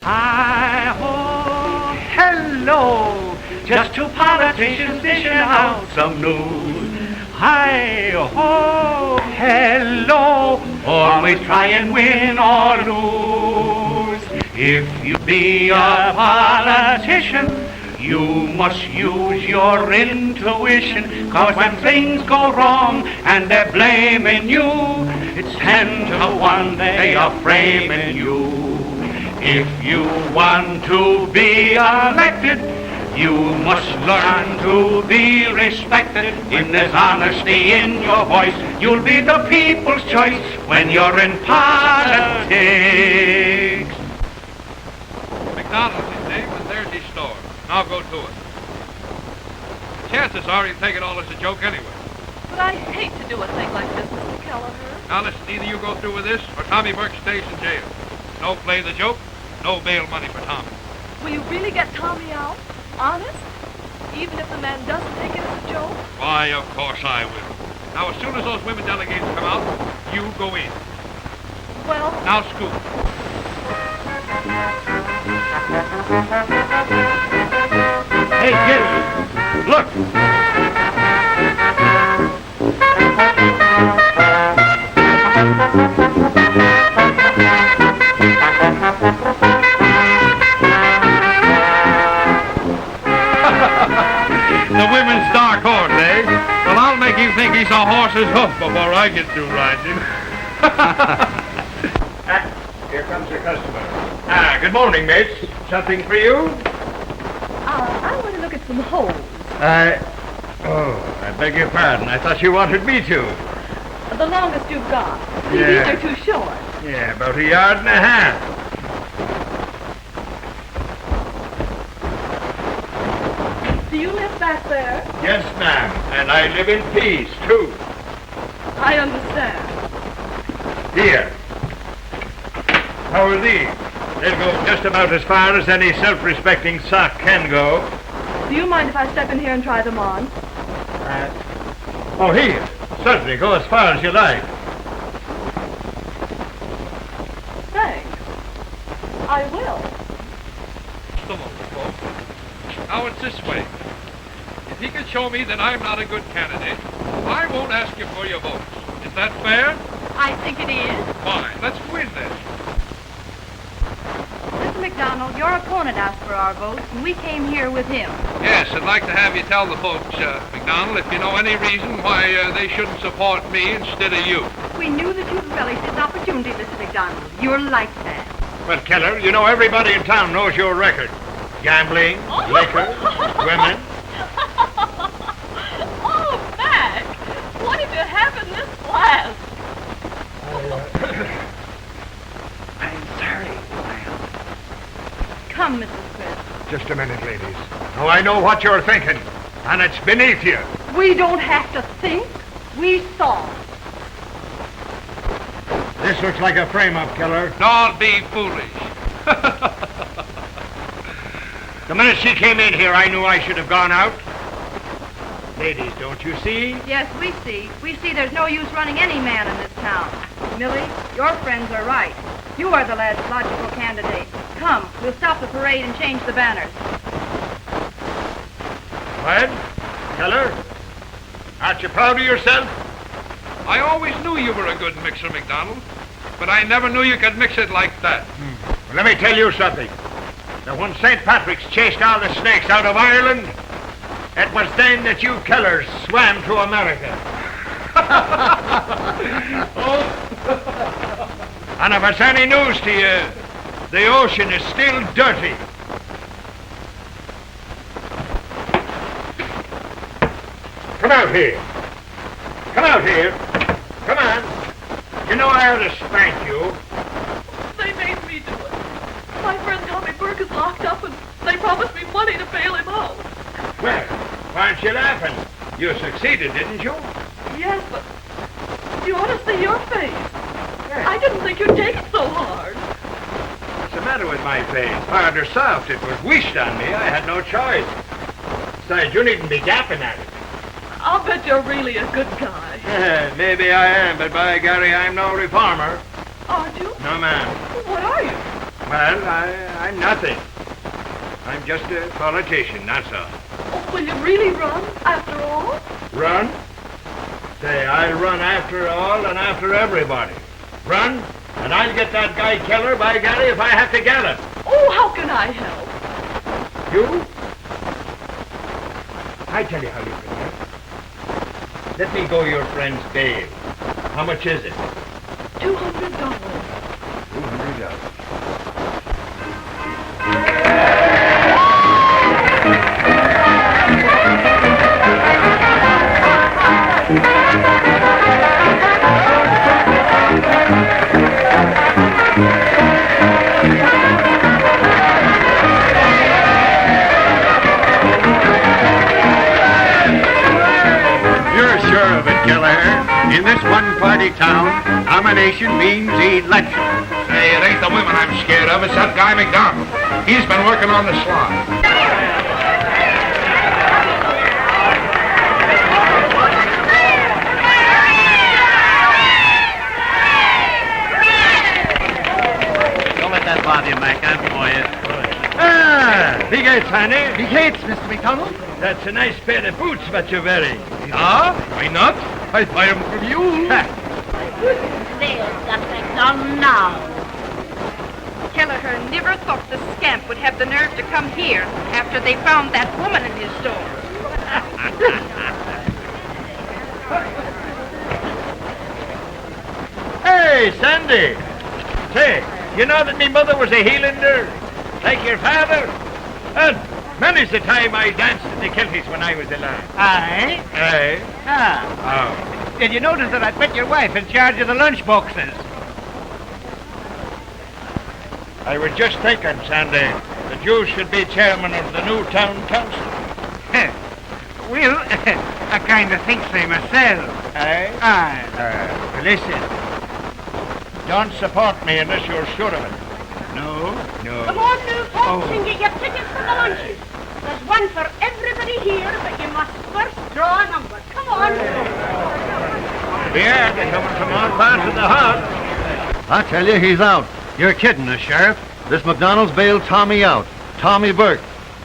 Hi-ho, hello, just two politicians dishing out some news. Hi-ho, hello, always try and win or lose. If you be a politician, you must use your intuition, 'cause when things go wrong and they're blaming you, it's 10 to 1 they are framing you. If you want to be elected, you must learn to be respected. When there's honesty in your voice, you'll be the people's choice when you're in politics. McDonald's his name, and there's his store. I'll go to it. Chances are he'll take it all as a joke anyway. But I hate to do a thing like this, Mr. Kelleher. Now listen, either you go through with this, or Tommy Burke stays in jail. No play the joke, no bail money for Tommy. Will you really get Tommy out? Honest? Even if the man doesn't take it as a joke? Why, of course I will. Now, as soon as those women delegates come out, you go in. Well... Now, scoot. Hey, kid, look. The women's dark horse, eh? Well, I'll make him think he's a horse's hoof before I get through riding him. Here comes your customer. Good morning, mates. Something for you? I want to look at some holes. I beg your pardon. I thought you wanted me to. The longest you've got. Yeah. These are too short. Yeah, about a yard and a half. Do you live back there? Yes, ma'am. And I live in peace, too. I understand. Here. How are these? They'll go just about as far as any self-respecting sock can go. Do you mind if I step in here and try them on? Here. Certainly, go as far as you like. Thanks. I will. Come on, folks. Now it's this way. If he can show me that I'm not a good candidate, I won't ask you for your votes. Is that fair? I think it is. Fine. Let's win then. Mr. McDonald, your opponent asked for our votes, and we came here with him. Yes, I'd like to have you tell the folks, McDonald, if you know any reason why they shouldn't support me instead of you. We knew that you'd relish this opportunity, Mr. McDonald. You're like that. Well, Keller, you know everybody in town knows your record. Gambling, liquor, women. Oh, Mac! What did you have in this glass? I'm sorry, Come, Mrs. Chris. Just a minute, ladies. Now, I know what you're thinking, and it's beneath you. We don't have to think. We saw. This looks like a frame-up, Keller. Don't be foolish. The minute she came in here, I knew I should have gone out. Ladies, don't you see? Yes, we see. We see there's no use running any man in this town. Millie, your friends are right. You are the lad's logical candidate. Come, we'll stop the parade and change the banners. What? Keller? Aren't you proud of yourself? I always knew you were a good mixer, McDonald, but I never knew you could mix it like that. Well, let me tell you something. Now, when St. Patrick's chased all the snakes out of Ireland, it was then that you killers swam to America. And if it's any news to you, the ocean is still dirty. Come out here. Come out here. Come on. You know I ought to spank you. They made me do it. My friend Tommy Burke is locked up, and they promised me money to bail him out. Well, why aren't you laughing? You succeeded, didn't you? Yes, but you ought to see your face. I didn't think you'd take it so hard. What's the matter with my face? Hard or soft? It was wished on me. I had no choice. Besides, you needn't be gapping at it. I'll bet you're really a good guy. Maybe I am, but by Gary, I'm no reformer. Aren't you? No, ma'am. What are you? Well, I'm nothing. I'm just a politician, that's all. Oh, will you really run after all? Run? Say, I'll run after all and after everybody. Run, and I'll get that guy Keller, by golly, if I have to gallop. Oh, how can I help? You? I tell you how you can help. Let me go your friend's bail. How much is it? $200. $200. You're sure of it, Kelleher. In this one-party town, nomination means election. Hey, it ain't the women I'm scared of. It's that guy McDonald. He's been working on the sly. Don't let that bother you, Mac. I'm for you. Ah, big gates, honey. Big Hates, Mr. McDonald. That's a nice pair of boots what you're wearing. Ah, why not? I buy them from you. There's that McDonald now. Kelleher never thought the scamp would have the nerve to come here after they found that woman in his store. Hey, Sandy. Say, you know that me mother was a Highlander? Like your father? And many's the time I danced in the kilties when I was a lad. Aye? Aye. Ah. Oh. Did you notice that I put your wife in charge of the lunch boxes? I was just thinking, Sandy, that you should be chairman of the new town council. Well, I kind of think so myself. Aye? Aye. Listen. Don't support me unless you're sure of it. No? Come on, new folks, and get your tickets for the lunches. There's one for everybody here, but you must first draw a number. Come on. Yeah, they're coming from all parts of the house. I tell you, he's out. You're kidding us, Sheriff. This McDonald's bailed Tommy out. Tommy Burke.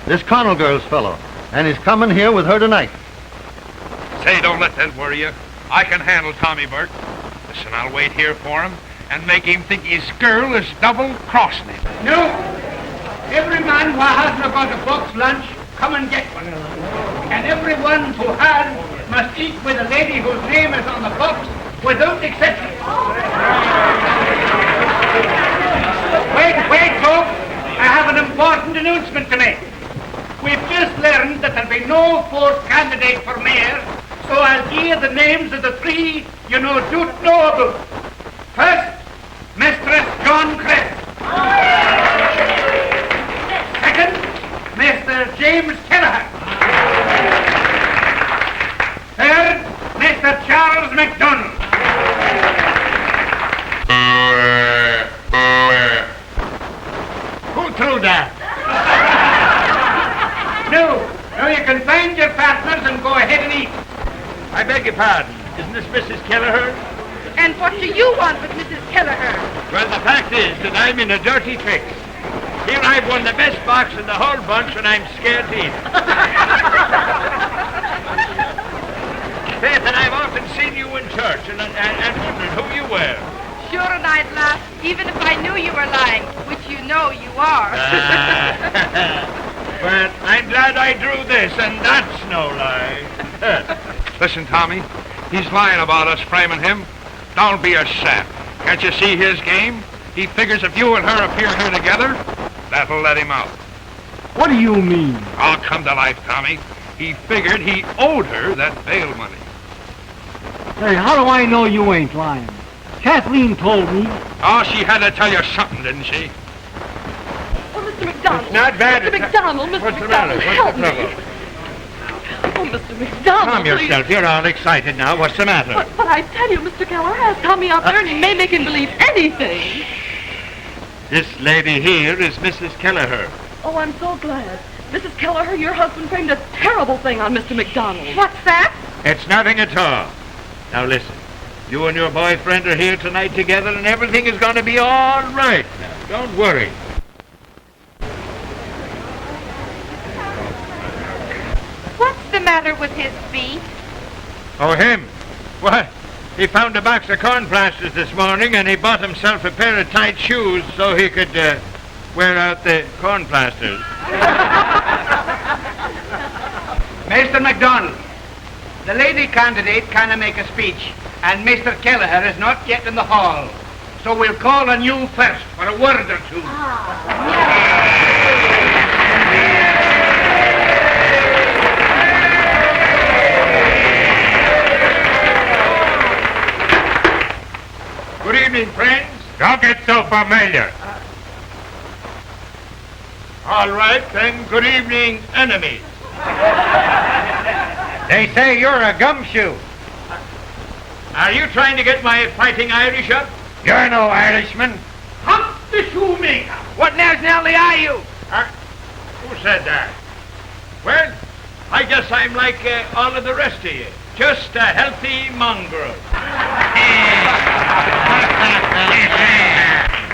This Connell girl's fellow. And he's coming here with her tonight. Say, don't let that worry you. I can handle Tommy Burke. Listen, I'll wait here for him and make him think his girl is double-crossing him. No. Every man who hasn't got a box lunch, come and get one. And everyone who has must eat with a lady whose name is on the box, without exception. Wait, folks. I have an important announcement to make. We've just learned that there'll be no fourth candidate for mayor, so I'll give you the names of the three you don't know about. First, Mistress John Crest. Second, Mr. James Kelleher. Third, Mr. Charles McDonald. Who threw that? Now you can find your partners and go ahead and eat. I beg your pardon. Isn't this Mrs. Kelleher? And what do you want with Mrs. Kelleher? Well, the fact is that I'm in a dirty fix. Here I've won the best box in the whole bunch and I'm scared to eat. Faith, and I've often seen you in church and wondered who you were. Sure, and I'd laugh, even if I knew you were lying, which you know you are. But I'm glad I drew this, and that's no lie. Listen, Tommy, he's lying about us framing him. Don't be a sap. Can't you see his game? He figures if you and her appear here together, that'll let him out. What do you mean? I'll come to life, Tommy. He figured he owed her that bail money. Hey, how do I know you ain't lying? Kathleen told me. Oh, she had to tell you something, didn't she? Oh, Mr. McDonald. It's not bad. Mr. McDonald, Mr. What's the matter? McDonald, What's the help me. trouble? Oh, Mr. McDonald, Calm please. yourself. You're all excited now. What's the matter? But I tell you, Mr. Keller has Tommy out there and he may make him believe anything. This lady here is Mrs. Kelleher. Oh, I'm so glad. Mrs. Kelleher, your husband framed a terrible thing on Mr. McDonald. What's that? It's nothing at all. Now listen. You and your boyfriend are here tonight together and everything is going to be all right now. Don't worry. What's the matter with his feet? Oh, him? What? He found a box of corn plasters this morning, and he bought himself a pair of tight shoes so he could wear out the corn plasters. Mr. MacDonald, the lady candidate can't make a speech, and Mr. Kelleher is not yet in the hall. So we'll call on you first for a word or two. Good evening, friends. Don't get so familiar. All right, then. Good evening, enemies. They say you're a gumshoe. Are you trying to get my fighting Irish up? You're no Irishman. Hump the shoemaker. What nationality are you? Who said that? Well, I guess I'm like all of the rest of you. Just a healthy mongrel.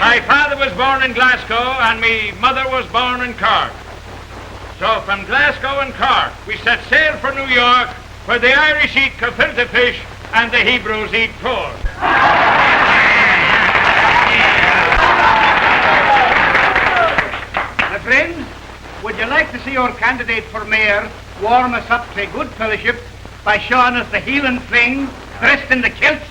My father was born in Glasgow and my mother was born in Cork. So from Glasgow and Cork, we set sail for New York, where the Irish eat gefilte fish and the Hebrews eat pork. My friends, would you like to see our candidate for mayor warm us up to good fellowship by showing us the healing thing dressed in the kilts?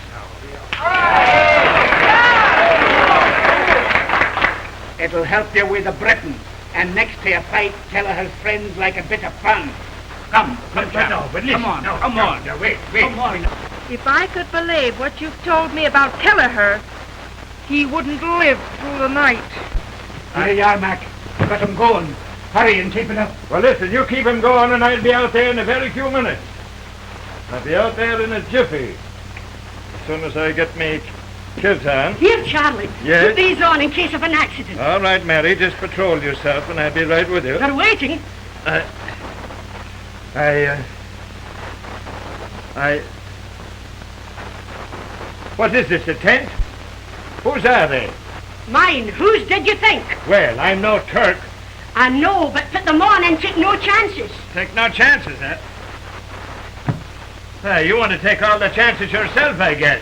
It'll help you with the Britain, and next to your fight, Kelleher's friends like a bit of fun. Come, chap. Come on. Wait. Come on. If I could believe what you've told me about Kelleher, he wouldn't live through the night. Here you are, Mac. Got him going. Hurry and keep it up. Well, listen, you keep him going and I'll be out there in a very few minutes. I'll be out there in a jiffy. As soon as I get me kilt on. Here, Charlie. Yes? Put these on in case of an accident. All right, Mary, just patrol yourself and I'll be right with you. They're waiting. What is this, a tent? Whose are they? Mine. Whose did you think? Well, I'm no Turk. I know, but put them on and take no chances. Take no chances, eh? You want to take all the chances yourself, I guess.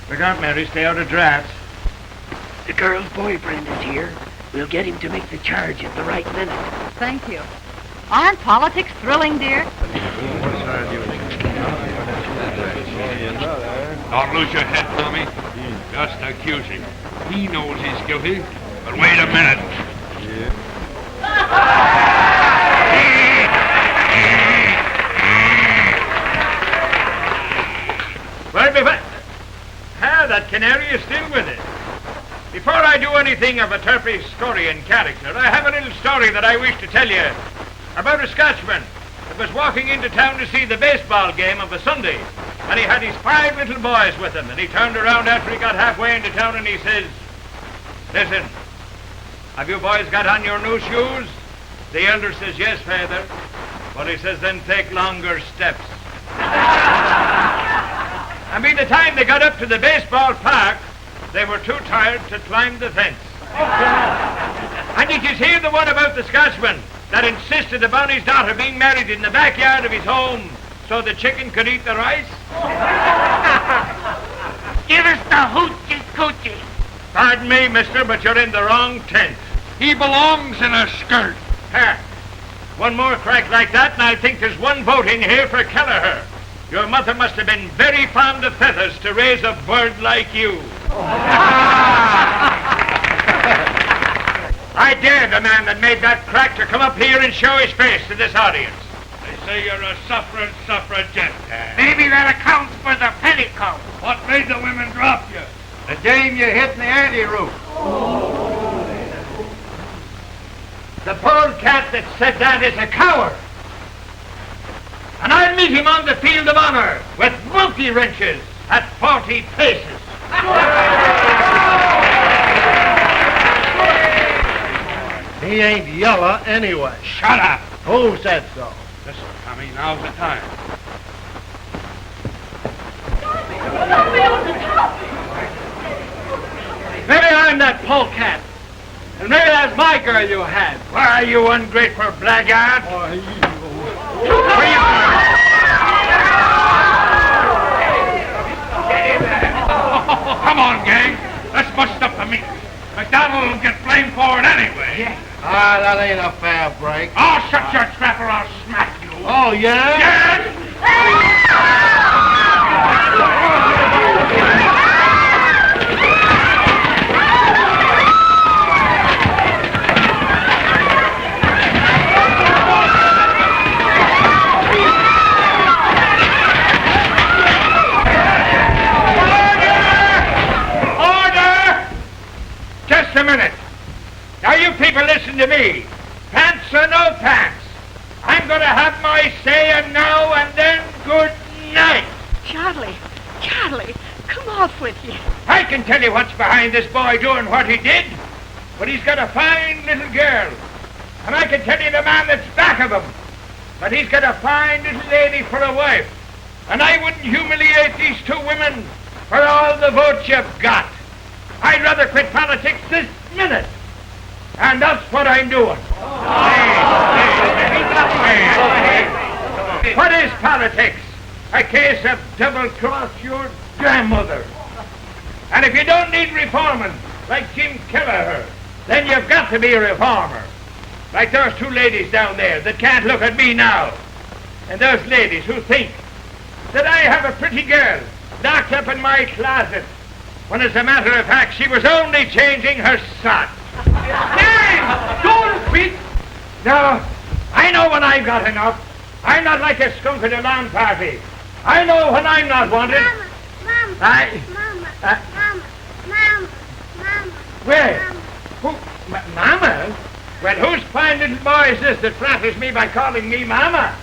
Look out, Mary, stay out of drafts. The girl's boyfriend is here. We'll get him to make the charge at the right minute. Thank you. Aren't politics thrilling, dear? Don't lose your head, Tommy. Just accuse him. He knows he's guilty. But wait a minute. Well, that canary is still with it. Before I do anything of a Terpsichorean character, I have a little story that I wish to tell you about a Scotchman that was walking into town to see the baseball game of a Sunday, and he had his 5 little boys with him, and he turned around after he got halfway into town and he says, "Listen, have you boys got on your new shoes?" The elder says, "Yes, father." But he says, "Then take longer steps." And by the time they got up to the baseball park, they were too tired to climb the fence. And did you hear the one about the Scotchman that insisted upon his daughter being married in the backyard of his home so the chicken could eat the rice? Give us the hoochie coochie. Pardon me, mister, but you're in the wrong tent. He belongs in a skirt. Ha! One more crack like that, and I think there's one vote in here for Kelleher. Your mother must have been very fond of feathers to raise a bird like you. I dare the man that made that crack to come up here and show his face to this audience. They say you're a suffragette. Maybe that accounts for the petticoat. What made the women drop you? The dame you hit in the ante-room. The polecat that said that is a coward. And I'll meet him on the field of honor with multi-wrenches at 40 paces. He ain't yellow anyway. Shut up. Who said so? Listen, Tommy, now's the time. Maybe I'm that polecat. And maybe that's my girl you had. Why, you ungrateful blackguard? Come on, gang. Let's bust up the meat. McDonald will get blamed for it anyway. Ah, that ain't a fair break. Oh, shut your trap or I'll smack you. Oh, yeah? Yes! Just a minute. Now, you people listen to me. Pants or no pants. I'm going to have my say, and now and then, good night. Charlie, come off with you. I can tell you what's behind this boy doing what he did, but he's got a fine little girl. And I can tell you the man that's back of him, but he's got a fine little lady for a wife. And I wouldn't humiliate these two women for all the votes you've got. I'd rather quit politics this minute. And that's what I'm doing. What is politics? A case of double-cross your grandmother. And if you don't need reforming, like Jim Kelleher, then you've got to be a reformer. Like those two ladies down there that can't look at me now. And those ladies who think that I have a pretty girl locked up in my closet, when as a matter of fact she was only changing her sock. James! Don't speak! No, I know when I've got enough. I'm not like a skunk at a lawn party. I know when I'm not wanted. Mama. Where? Who? Mama? Well, whose fine little boy is this that flatters me by calling me Mama?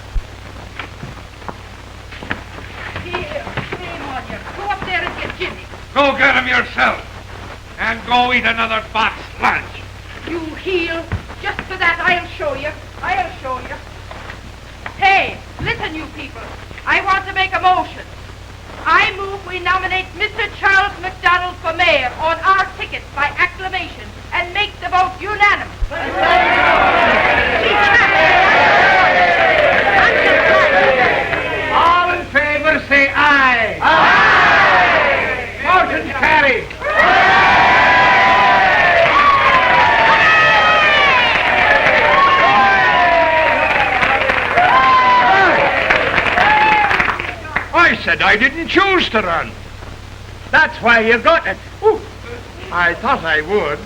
Here, shame on you. Go up there and get Jimmy. Go get him yourself. And go eat another box lunch. You heel. Just for that, I'll show you. Hey, listen, you people. I want to make a motion. I move we nominate Mr. Charles McDonald for mayor on our ticket by acclamation and make the vote unanimous. All in favor, say aye. Aye. Motion carried. I said I didn't choose to run. That's why you got it. Ooh, I thought I would.